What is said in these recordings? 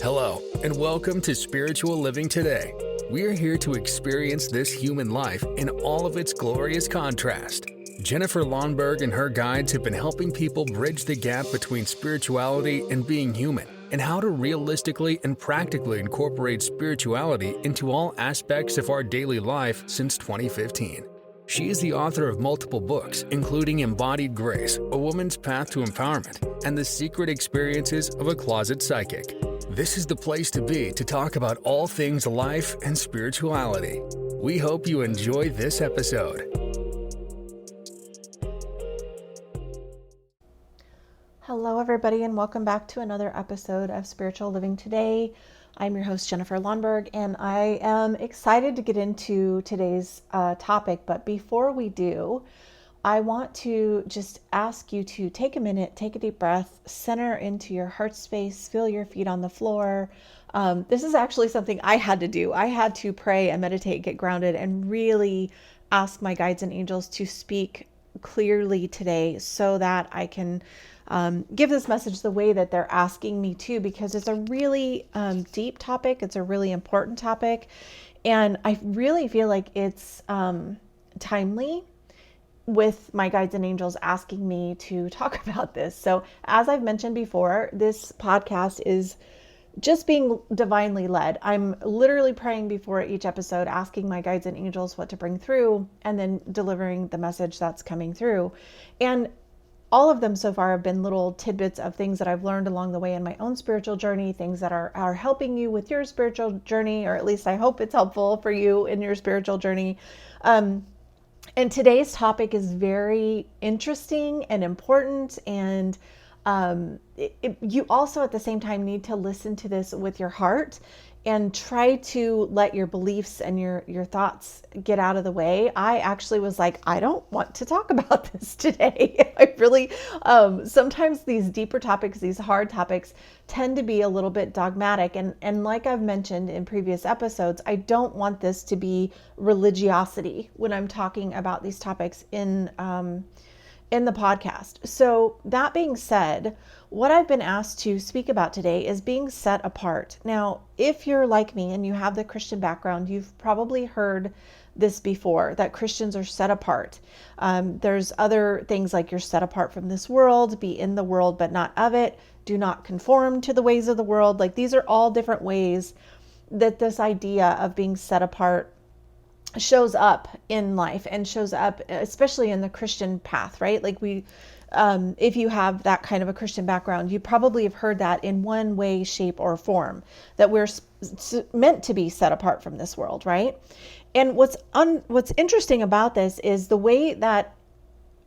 Hello, and welcome to Spiritual Living Today. We are here to experience this human life in all of its glorious contrast. Jennifer Lonnberg and her guides have been helping people bridge the gap between spirituality and being human, and how to realistically and practically incorporate spirituality into all aspects of our daily life since 2015. She is the author of multiple books, including Embodied Grace, A Woman's Path to Empowerment, and The Secret Experiences of a Closet Psychic. This is the place to be to talk about all things life and spirituality. We hope you enjoy this episode. Hello, everybody, and welcome back to another episode of Spiritual Living Today. I'm your host, Jennifer Lonnberg, and I am excited to get into today's topic. But before we do, I want to just ask you to take a minute, take a deep breath, center into your heart space, feel your feet on the floor. This is actually something I had to do. I had to pray and meditate, get grounded, and really ask my guides and angels to speak clearly today so that I can give this message the way that they're asking me to, because it's a really deep topic. It's a really important topic. And I really feel like it's timely with my guides and angels asking me to talk about this. So as I've mentioned before, this podcast is just being divinely led. I'm literally praying before each episode, asking my guides and angels what to bring through, and then delivering the message that's coming through. And all of them so far have been little tidbits of things that I've learned along the way in my own spiritual journey, things that are helping you with your spiritual journey, or at least I hope it's helpful for you in your spiritual journey. And today's topic is very interesting and important, and you also at the same time need to listen to this with your heart and try to let your beliefs and your thoughts get out of the way. I actually was like, I don't want to talk about this today. I really, sometimes these deeper topics, these hard topics tend to be a little bit dogmatic. And like I've mentioned in previous episodes, I don't want this to be religiosity when I'm talking about these topics in the podcast. So that being said, what I've been asked to speak about today is being set apart. Now, if you're like me and you have the Christian background, you've probably heard this before, that Christians are set apart. There's other things like you're set apart from this world, be in the world but not of it, do not conform to the ways of the world. Like, these are all different ways that this idea of being set apart shows up in life, and shows up especially in the Christian path, right? Like if you have that kind of a Christian background, you probably have heard that in one way, shape, or form, that we're meant to be set apart from this world, right? And what's interesting about this is the way that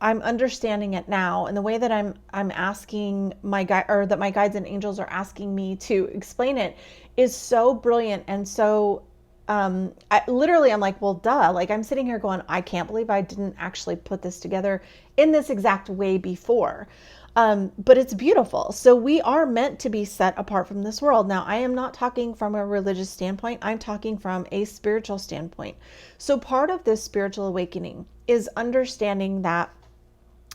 I'm understanding it now, and the way that I'm asking my guide, or that my guides and angels are asking me to explain it, is so brilliant. And so I'm like, well, duh. Like, I'm sitting here going, I can't believe I didn't actually put this together in this exact way before. But it's beautiful. So we are meant to be set apart from this world. Now, I am not talking from a religious standpoint. I'm talking from a spiritual standpoint. So part of this spiritual awakening is understanding that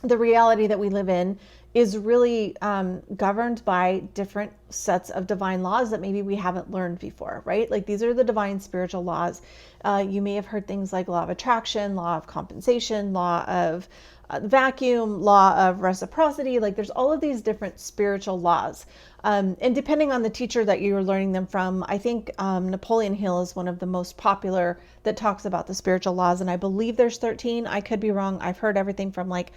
the reality that we live in is really governed by different sets of divine laws that maybe we haven't learned before, right? Like, these are the divine spiritual laws. You may have heard things like law of attraction, law of compensation, law of vacuum, law of reciprocity. Like, there's all of these different spiritual laws. And depending on the teacher that you're learning them from, I think Napoleon Hill is one of the most popular that talks about the spiritual laws. And I believe there's 13. I could be wrong. I've heard everything from like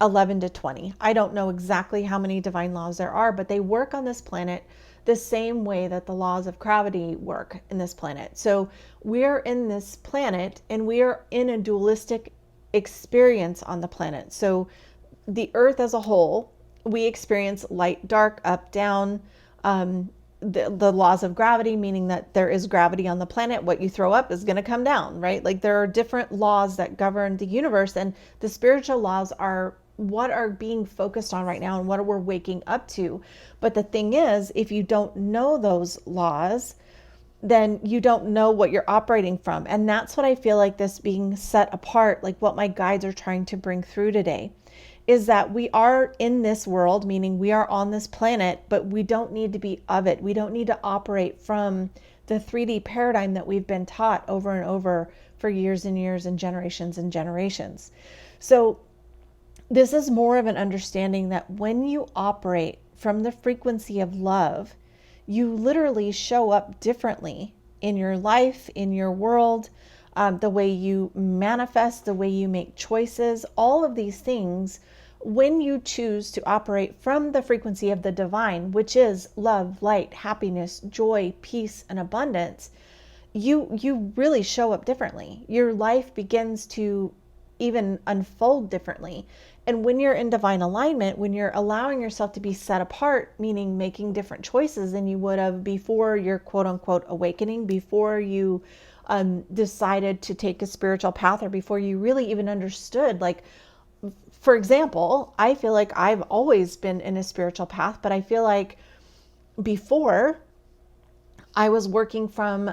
11 to 20. I don't know exactly how many divine laws there are, but they work on this planet the same way that the laws of gravity work in this planet. So we're in this planet, and we are in a dualistic experience on the planet. So the earth as a whole, we experience light, dark, up, down, the laws of gravity, meaning that there is gravity on the planet. What you throw up is going to come down, right? Like, there are different laws that govern the universe, and the spiritual laws are what are being focused on right now and what we're waking up to. But the thing is, if you don't know those laws, then you don't know what you're operating from. And that's what I feel like this being set apart, like what my guides are trying to bring through today, is that we are in this world, meaning we are on this planet, but we don't need to be of it. We don't need to operate from the 3D paradigm that we've been taught over and over for years and years and generations. So this is more of an understanding that when you operate from the frequency of love, you literally show up differently in your life, in your world, the way you manifest, the way you make choices, all of these things. When you choose to operate from the frequency of the divine, which is love, light, happiness, joy, peace, and abundance, you really show up differently. Your life begins to even unfold differently. And when you're in divine alignment, when you're allowing yourself to be set apart, meaning making different choices than you would have before your quote unquote awakening, before you decided to take a spiritual path, or before you really even understood, like, for example, I feel like I've always been in a spiritual path, but I feel like before I was working from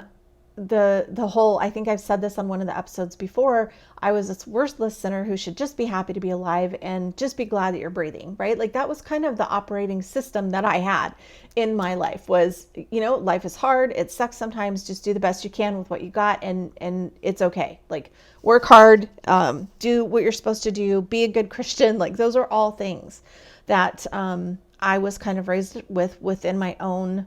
the whole, I think I've said this on one of the episodes before, I was this worthless sinner who should just be happy to be alive and just be glad that you're breathing, right? Like that was kind of the operating system that I had in my life was, life is hard. It sucks sometimes. Just do the best you can with what you got. And it's okay. Like work hard, do what you're supposed to do, be a good Christian. Like those are all things that I was kind of raised within my own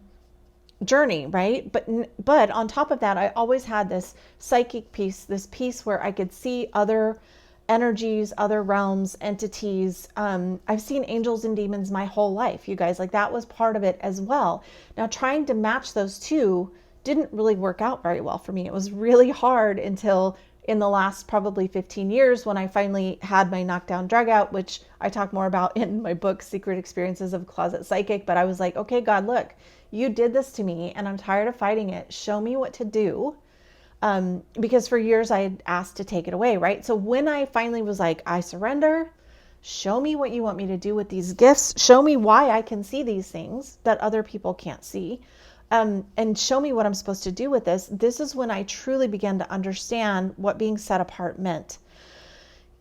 journey, right? But on top of that, I always had this psychic piece, this piece where I could see other energies, other realms, entities. I've seen angels and demons my whole life, you guys. Like that was part of it as well. Now, trying to match those two didn't really work out very well for me. It was really hard until in the last probably 15 years when I finally had my knockdown drag out, which I talk more about in my book, Secret Experiences of a Closet Psychic. But I was like, okay, God, look, you did this to me and I'm tired of fighting it. Show me what to do. Because for years I had asked to take it away, right? So when I finally was like, I surrender, show me what you want me to do with these gifts. Show me why I can see these things that other people can't see. And show me what I'm supposed to do with this. This is when I truly began to understand what being set apart meant.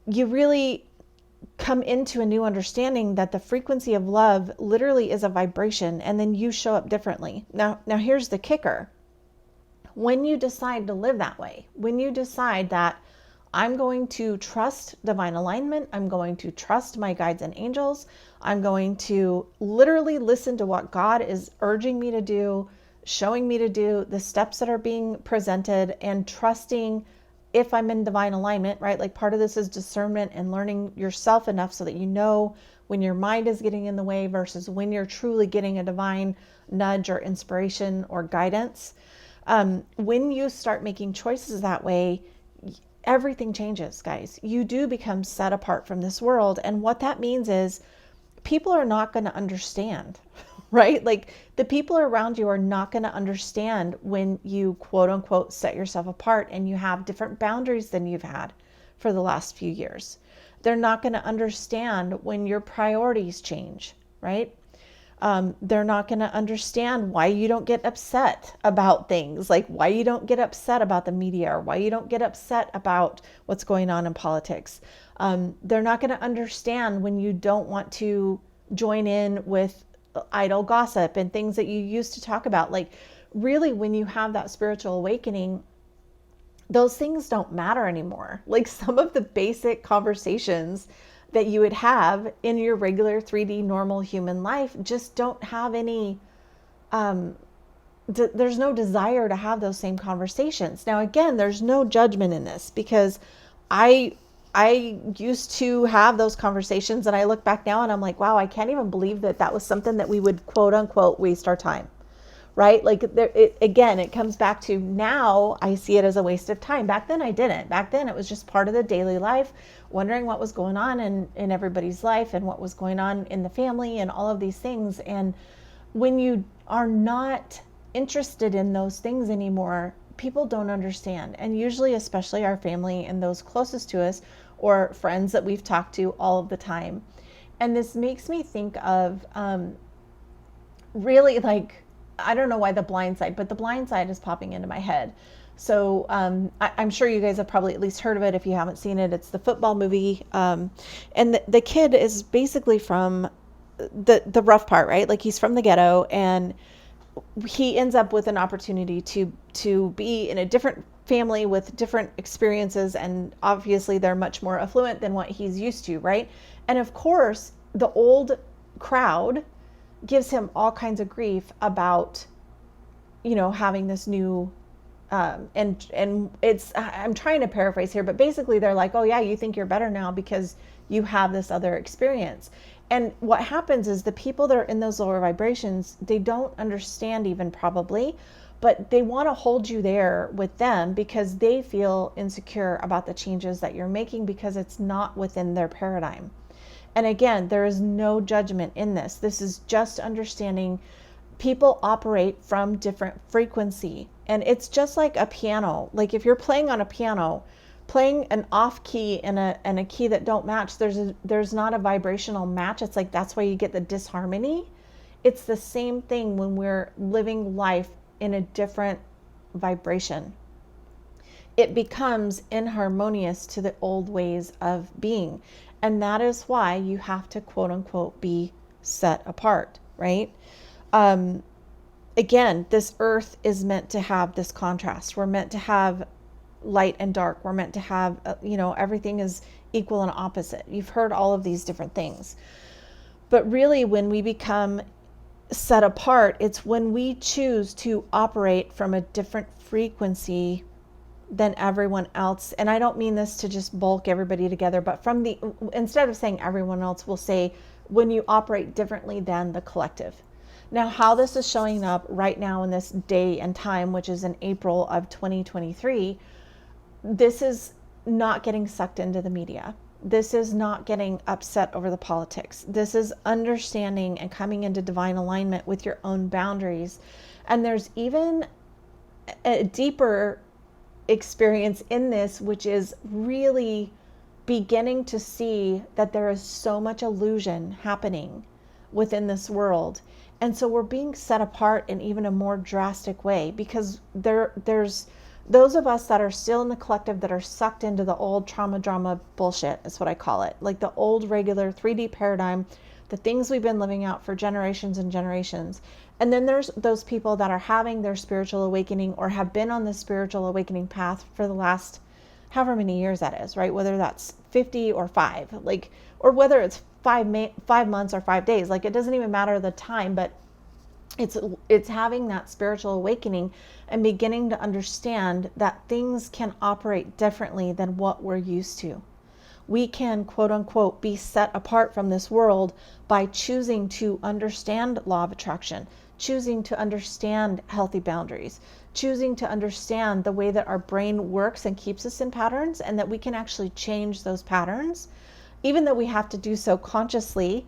You really come into a new understanding that the frequency of love literally is a vibration, and then you show up differently. Now here's the kicker. When you decide to live that way, when you decide that I'm going to trust divine alignment, I'm going to trust my guides and angels, I'm going to literally listen to what God is urging me to do, showing me to do, the steps that are being presented, and trusting if I'm in divine alignment, right? Like part of this is discernment and learning yourself enough so that you know when your mind is getting in the way versus when you're truly getting a divine nudge or inspiration or guidance. When you start making choices that way, everything changes, guys. You do become set apart from this world. And what that means is people are not going to understand, right? Like the people around you are not going to understand when you quote unquote set yourself apart and you have different boundaries than you've had for the last few years. They're not going to understand when your priorities change, right? They're not going to understand why you don't get upset about things, like why you don't get upset about the media or why you don't get upset about what's going on in politics. They're not going to understand when you don't want to join in with idle gossip and things that you used to talk about. Like really, when you have that spiritual awakening, those things don't matter anymore. Like some of the basic conversations that you would have in your regular 3D normal human life just don't have any, there's no desire to have those same conversations. Now, again, there's no judgment in this because I used to have those conversations and I look back now and I'm like, wow, I can't even believe that was something that we would quote unquote waste our time, right? Like it comes back to now I see it as a waste of time. Back then I didn't. Back then it was just part of the daily life, wondering what was going on in everybody's life and what was going on in the family and all of these things. And when you are not interested in those things anymore, people don't understand. And usually, especially our family and those closest to us or friends that we've talked to all of the time. And this makes me think of really like, I don't know why The Blind Side, but The Blind Side is popping into my head. So I'm sure you guys have probably at least heard of it if you haven't seen it. It's the football movie. And the kid is basically from the rough part, right? Like he's from the ghetto, and he ends up with an opportunity to be in a different family with different experiences, and obviously they're much more affluent than what he's used to, right? And of course, the old crowd gives him all kinds of grief about, having this new and it's, I'm trying to paraphrase here, but basically they're like, oh yeah, you think you're better now because you have this other experience. And what happens is the people that are in those lower vibrations, they don't understand even probably, but they want to hold you there with them because they feel insecure about the changes that you're making because it's not within their paradigm. And again, there is no judgment in this. This is just understanding people operate from different frequency. And it's just like a piano. Like if you're playing on a piano, playing an off key and a key that don't match, there's not a vibrational match. It's like that's why you get the disharmony. It's the same thing when we're living life in a different vibration. It becomes inharmonious to the old ways of being. And that is why you have to quote unquote be set apart, right? Again, this earth is meant to have this contrast. We're meant to have light and dark. We're meant to have, everything is equal and opposite. You've heard all of these different things. But really, when we become set apart, it's when we choose to operate from a different frequency than everyone else. And I don't mean this to just bulk everybody together, but instead of saying everyone else, we'll say when you operate differently than the collective. Now, how this is showing up right now in this day and time, which is in April of 2023, this is not getting sucked into the media. This is not getting upset over the politics. This is understanding and coming into divine alignment with your own boundaries. And there's even a deeper experience in this, which is really beginning to see that there is so much illusion happening within this world. And so we're being set apart in even a more drastic way because there's those of us that are still in the collective that are sucked into the old trauma drama bullshit is what I call it. Like the old regular 3D paradigm, the things we've been living out for generations and generations. And then there's those people that are having their spiritual awakening or have been on the spiritual awakening path for the last however many years that is, right? Whether that's 50 or 5, or whether it's 5 months or 5 days, it doesn't even matter the time, but it's having that spiritual awakening and beginning to understand that things can operate differently than what we're used to. We can, quote unquote, be set apart from this world by choosing to understand law of attraction, choosing to understand healthy boundaries, choosing to understand the way that our brain works and keeps us in patterns, and that we can actually change those patterns. Even though we have to do so consciously,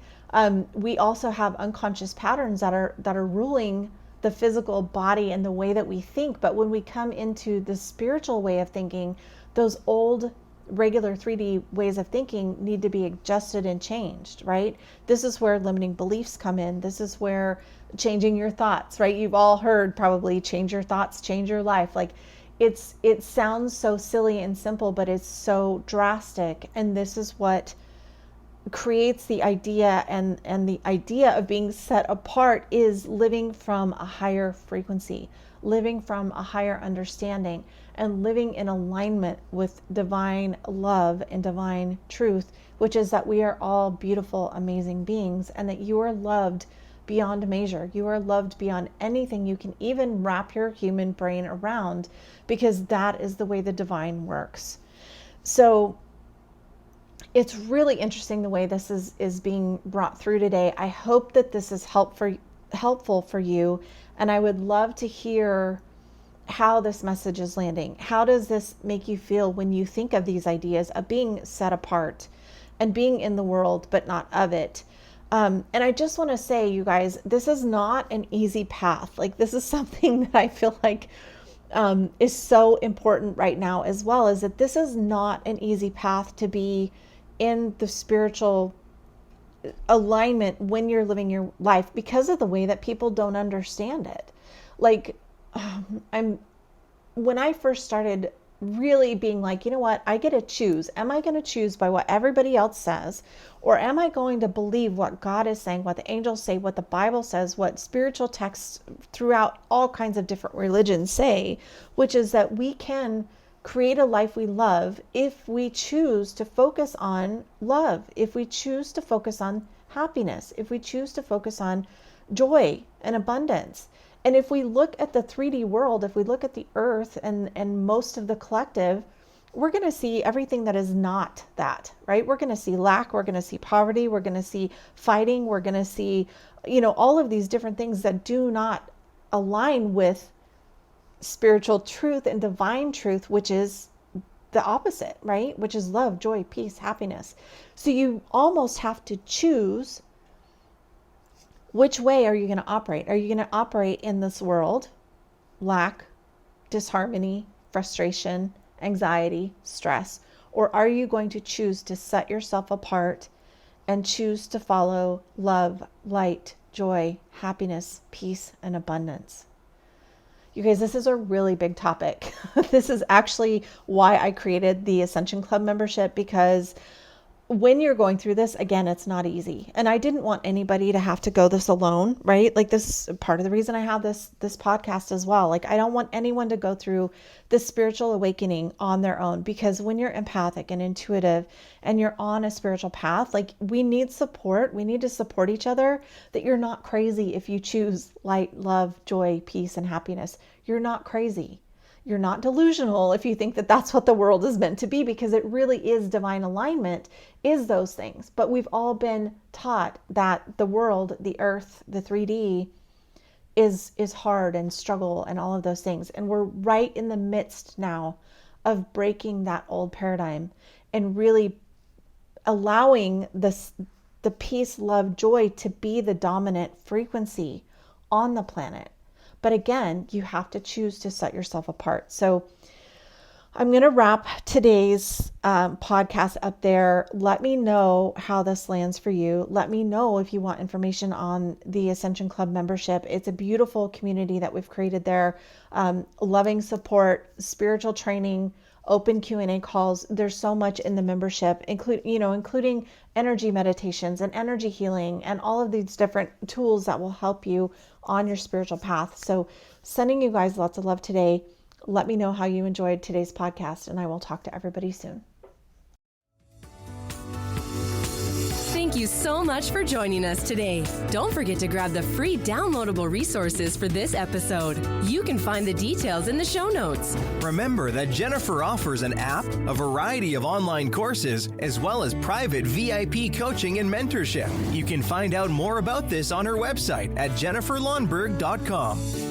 we also have unconscious patterns that are ruling the physical body and the way that we think. But when we come into the spiritual way of thinking, those old regular 3D ways of thinking need to be adjusted and changed, right? This is where limiting beliefs come in. This is where changing your thoughts, right? You've all heard probably change your thoughts, change your life. It sounds so silly and simple, but it's so drastic. And this is what creates the idea, and the idea of being set apart is living from a higher frequency, living from a higher understanding, and living in alignment with divine love and divine truth, which is that we are all beautiful, amazing beings, and that you are loved beyond measure. You are loved beyond anything you can even wrap your human brain around, because that is the way the divine works. So it's really interesting the way this is being brought through today. I hope that this is helpful for you, and I would love to hear how this message is landing. How does this make you feel when you think of these ideas of being set apart and being in the world but not of it? And I just want to say, you guys, this is not an easy path. This is something that I feel like is so important right now as well, is that this is not an easy path to be in the spiritual alignment when you're living your life, because of the way that people don't understand it. when I first started really being like, you know what, I get to choose. Am I going to choose by what everybody else says? Or am I going to believe what God is saying, what the angels say, what the Bible says, what spiritual texts throughout all kinds of different religions say, which is that we can create a life we love if we choose to focus on love, if we choose to focus on happiness, if we choose to focus on joy and abundance. And if we look at the 3D world, if we look at the earth and most of the collective, we're going to see everything that is not that, right? We're going to see lack, we're going to see poverty, we're going to see fighting, we're going to see, all of these different things that do not align with spiritual truth and divine truth, which is the opposite, right? Which is love, joy, peace, happiness. So you almost have to choose, which way are you going to operate? Are you going to operate in this world, lack, disharmony, frustration, anxiety, stress, or are you going to choose to set yourself apart and choose to follow love, light, joy, happiness, peace, and abundance? You guys, this is a really big topic. This is actually why I created the Ascension Club membership, because when you're going through this, again, it's not easy. And I didn't want anybody to have to go this alone, right? Like, this is part of the reason I have this podcast as well. Like, I don't want anyone to go through this spiritual awakening on their own, because when you're empathic and intuitive and you're on a spiritual path, like, we need support. We need to support each other, that you're not crazy if you choose light, love, joy, peace, and happiness. You're not crazy. You're not delusional if you think that that's what the world is meant to be, because it really is divine alignment, is those things. But we've all been taught that the world, the earth, the 3D is hard and struggle and all of those things. And we're right in the midst now of breaking that old paradigm and really allowing the peace, love, joy to be the dominant frequency on the planet. But again, you have to choose to set yourself apart. So I'm going to wrap today's podcast up there. Let me know how this lands for you. Let me know if you want information on the Ascension Club membership. It's a beautiful community that we've created there. Loving support, spiritual training, open Q&A calls. There's so much in the membership, including energy meditations and energy healing and all of these different tools that will help you on your spiritual path. So sending you guys lots of love today. Let me know how you enjoyed today's podcast, and I will talk to everybody soon. Thank you so much for joining us today. Don't forget to grab the free downloadable resources for this episode. You can find the details in the show notes. Remember that Jennifer offers an app, a variety of online courses, as well as private VIP coaching and mentorship. You can find out more about this on her website at jenniferlonnberg.com.